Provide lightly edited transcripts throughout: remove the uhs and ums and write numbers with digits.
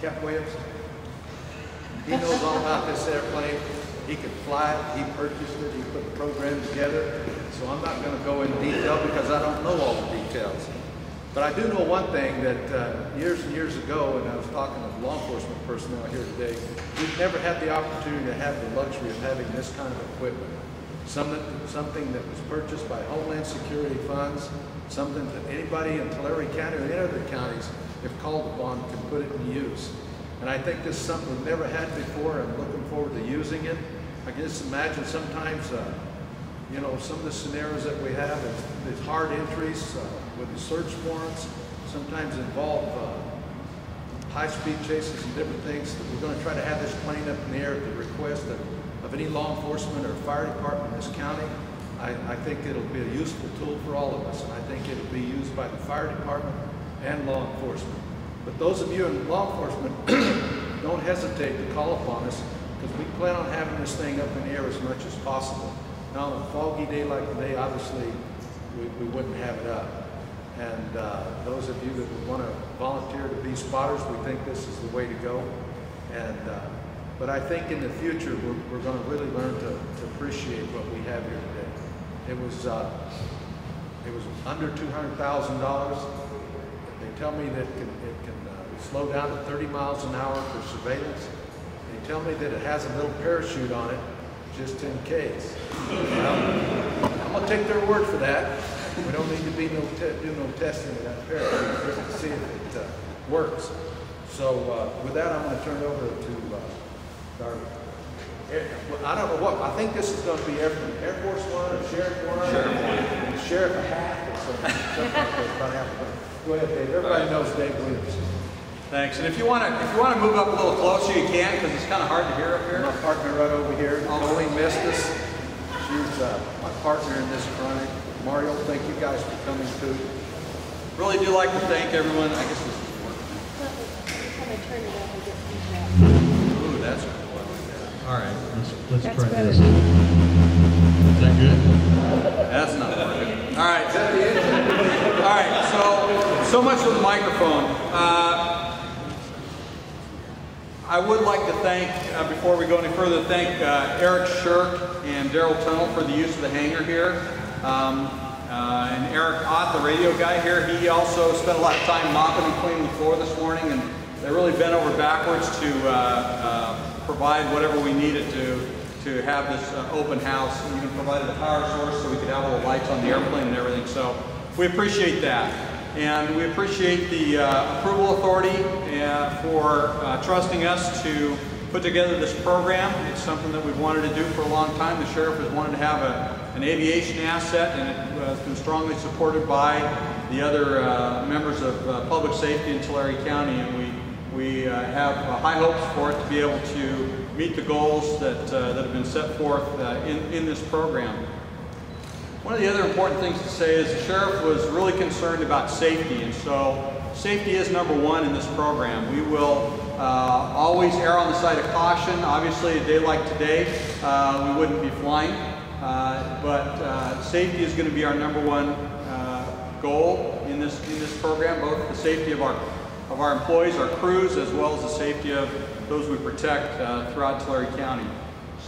Captain Williams. He knows all about this airplane. He can fly it. He purchased it. He put the program together. So I'm not going to go in detail because I don't know all the details. But I do know one thing, that years and years ago, when I was talking to law enforcement personnel here today, we've never had the opportunity to have the luxury of having this kind of equipment. Something that was purchased by Homeland Security funds, something that anybody in Tulare County or any other counties, if called upon, can put it in use. And I think this is something we've never had before. I'm looking forward to using it. I can just imagine sometimes, you know, some of the scenarios that we have is hard entries with the search warrants, sometimes involve high-speed chases and different things. We're going to try to have this plane up in the air at the request of any law enforcement or fire department in this county. I think it'll be a useful tool for all of us, and I think it'll be used by the fire department and law enforcement. But those of you in law enforcement, don't hesitate to call upon us, because we plan on having this thing up in the air as much as possible. Now, on a foggy day like today, obviously, we wouldn't have it up. And those of you that would want to volunteer to be spotters, we think this is the way to go. And but I think in the future, we're going to really learn to appreciate what we have here today. It was under $200,000. They tell me that it can slow down to 30 miles an hour for surveillance. They tell me that it has a little parachute on it, just in case. Well, I'm going to take their word for that. We don't need to do no testing of that parachute just to see if it works. So with that, I'm going to turn it over to our, I don't know what, I think this is going to be Air Force One or Sheriff One, and Sheriff a half or something like that. Go ahead, Dave. Everybody knows Dave Williams. Thanks. And if you want to move up a little closer, you can, because it's kind of hard to hear up here. My partner right over here, Colleen Mistis. She's my partner in this crime. Mario, thank you guys for coming too. Really do like to thank everyone. I guess this is working. Ooh, that's good. All right. Let's try this. Is that good? That's not working. All right. All right. So much for the microphone. I would like to thank, before we go any further, thank Eric Shirk and Daryl Tunnel for the use of the hangar here. And Eric Ott, the radio guy here, he also spent a lot of time mopping and cleaning the floor this morning, and they really bent over backwards to provide whatever we needed to have this open house. And even provided a power source so we could have all the lights on the airplane and everything. So we appreciate that. And we appreciate the approval authority for trusting us to put together this program. It's something that we've wanted to do for a long time. The sheriff has wanted to have an aviation asset, and it has been strongly supported by the other members of public safety in Tulare County, and we have high hopes for it to be able to meet the goals that have been set forth in this program. One of the other important things to say is the sheriff was really concerned about safety, and so safety is number one in this program. We will always err on the side of caution. Obviously, a day like today, we wouldn't be flying, but safety is going to be our number one goal in this program, both the safety of our employees, our crews, as well as the safety of those we protect throughout Tulare County.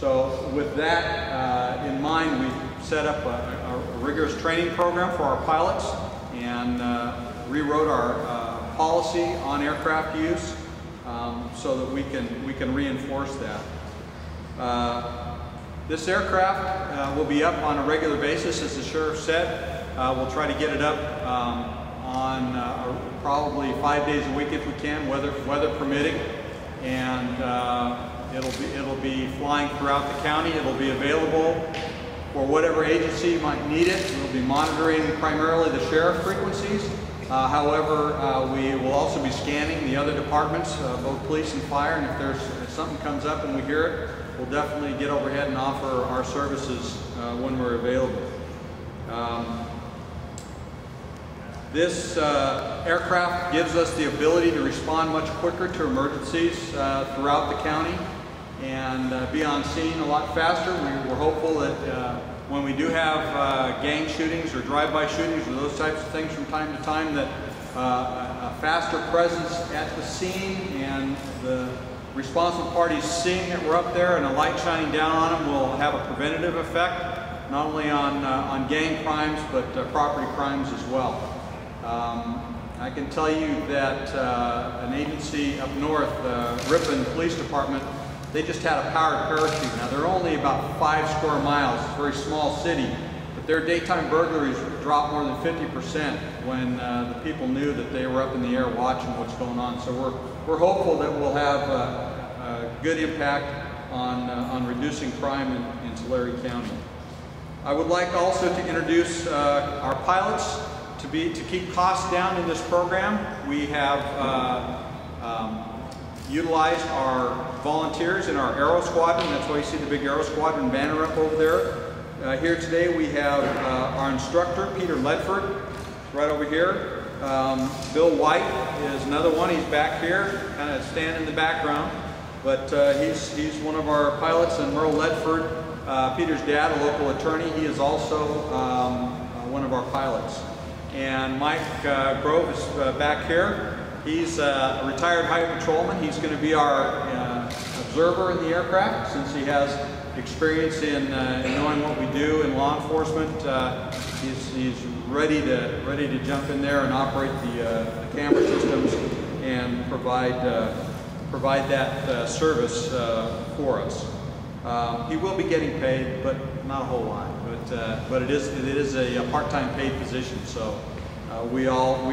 So with that in mind, we set up a rigorous training program for our pilots and rewrote our policy on aircraft use so that we can reinforce that. This aircraft will be up on a regular basis, as the sheriff said. We'll try to get it up on probably 5 days a week if we can, weather permitting, and it'll be flying throughout the county. It'll be available for whatever agency might need it. We'll be monitoring primarily the sheriff frequencies. However, we will also be scanning the other departments, both police and fire, and if something comes up and we hear it, we'll definitely get overhead and offer our services when we're available. This aircraft gives us the ability to respond much quicker to emergencies throughout the county and be on scene a lot faster. We're hopeful that when we do have gang shootings or drive-by shootings or those types of things from time to time, that a faster presence at the scene, and the responsible parties seeing that we're up there and a light shining down on them will have a preventative effect, not only on gang crimes, but property crimes as well. I can tell you that an agency up north, Ripon Police Department, they just had a powered parachute. Now they're only about 5 square miles, it's a very small city, but their daytime burglaries dropped more than 50% when the people knew that they were up in the air watching what's going on. So we're hopeful that we'll have a good impact on reducing crime in Tulare County. I would like also to introduce our pilots to keep costs down in this program. We have utilized our volunteers in our Aero Squadron. That's why you see the big Aero Squadron banner up over there. Here today we have our instructor, Peter Ledford, right over here. Bill White is another one. He's back here, kind of standing in the background. But he's one of our pilots, and Merle Ledford, Peter's dad, a local attorney, he is also one of our pilots. And Mike Grove is back here. He's a retired highway patrolman. He's going to be our observer in the aircraft, since he has experience in knowing what we do in law enforcement. He's ready to jump in there and operate the camera systems and provide that service for us. He will be getting paid, but not a whole lot. But it is a part-time paid position, so we all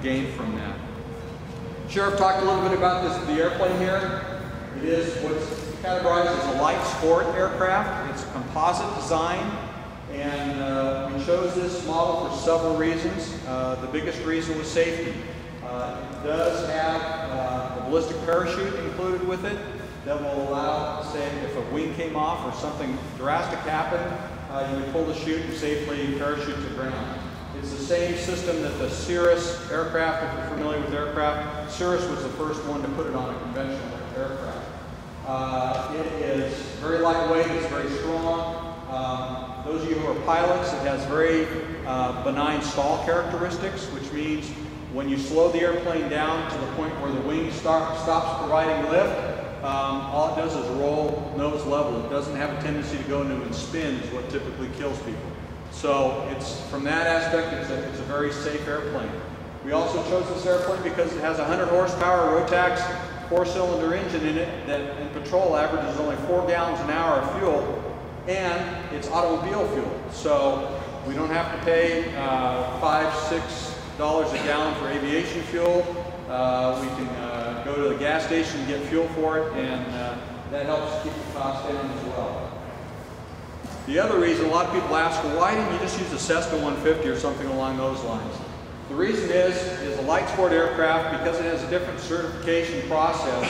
gain from that. Sheriff talked a little bit about the airplane here. It is what's categorized as a light sport aircraft. It's a composite design, and we chose this model for several reasons. The biggest reason was safety. It does have a ballistic parachute included with it that will allow, say, if a wing came off or something drastic happened, you would pull the chute and safely parachute to ground. It's the same system that the Cirrus aircraft, if you're familiar with aircraft, Cirrus was the first one to put it on a conventional aircraft. It is very lightweight, it's very strong. Those of you who are pilots, it has very benign stall characteristics, which means when you slow the airplane down to the point where the wing stops providing lift, all it does is roll nose level. It doesn't have a tendency to go into and spin, is what typically kills people. So it's, from that aspect, it's a very safe airplane. We also chose this airplane because it has a 100 horsepower Rotax 4-cylinder engine in it that in patrol averages only 4 gallons an hour of fuel, and it's automobile fuel. So we don't have to pay $5, $6 a gallon for aviation fuel. We can go to the gas station and get fuel for it, and that helps keep the cost down as well. The other reason, a lot of people ask, well, why didn't you just use a Cessna 150 or something along those lines? The reason is a light sport aircraft, because it has a different certification process,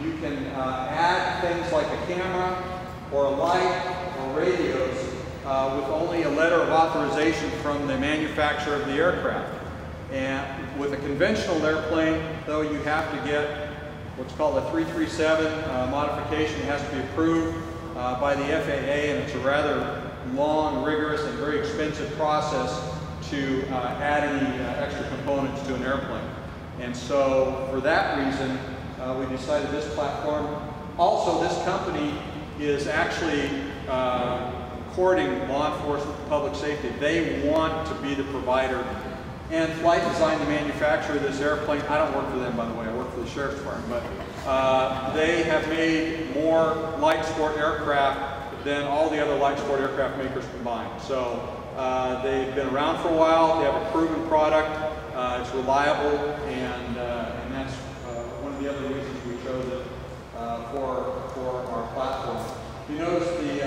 you can add things like a camera or a light or radios with only a letter of authorization from the manufacturer of the aircraft. And with a conventional airplane, though, you have to get what's called a 337 modification. It has to be approved by the FAA, and it's a rather long, rigorous, and very expensive process to add any extra components to an airplane. And so, for that reason, we decided this platform. Also, this company is actually courting law enforcement and public safety. They want to be the provider. And Flight Design, the manufacturer of this airplane, I don't work for them, by the way, I work for the Sheriff's Department, but they have made more light sport aircraft than all the other light sport aircraft makers combined. So they've been around for a while, they have a proven product, it's reliable, and that's one of the other reasons we chose it for our platform. You notice the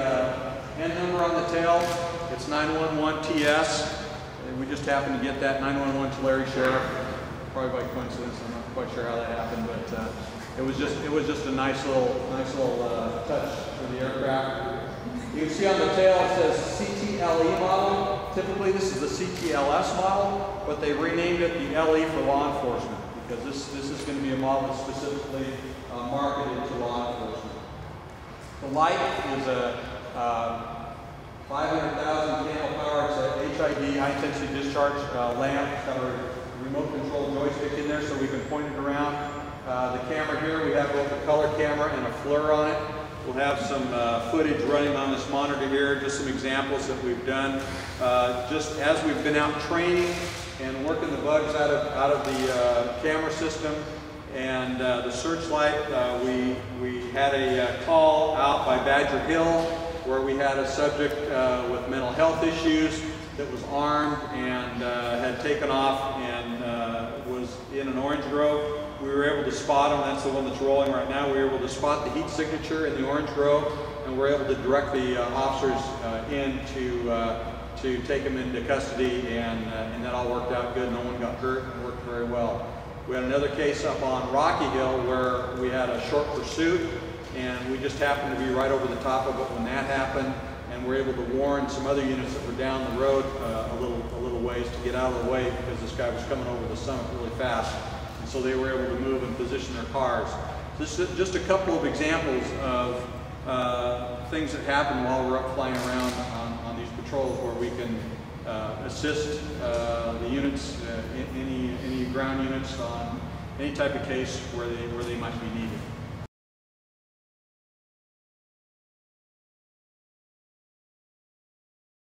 N number on the tail, it's 911TS. We just happened to get that 911 Tulare Sheriff, probably by coincidence. I'm not quite sure how that happened, but it was just a nice little touch for the aircraft. You can see on the tail it says CTLE model. Typically this is the CTLS model, but they renamed it the LE for law enforcement, because this is going to be a model that's specifically marketed to law enforcement. The light is a 500,000 candle power. It's a RGB high-intensity discharge lamp. It's got a remote control joystick in there so we can point it around. The camera here, we have both a color camera and a FLIR on it. We'll have some footage running on this monitor here, just some examples that we've done. Just as we've been out training and working the bugs out of the camera system and the searchlight, we had a call out by Badger Hill where we had a subject with mental health issues that was armed and had taken off and was in an orange grove. We were able to spot him. That's the one that's rolling right now. We were able to spot the heat signature in the orange grove, and we're able to direct the officers in to take him into custody, and that all worked out good. No one got hurt. It worked very well. We had another case up on Rocky Hill where we had a short pursuit, and we just happened to be right over the top of it when that happened, and we're able to warn some other units that were down the road a little ways to get out of the way because this guy was coming over the summit really fast. And so they were able to move and position their cars. This is just a couple of examples of things that happen while we're up flying around on these patrols where we can assist the units, any ground units on any type of case where they might be needed.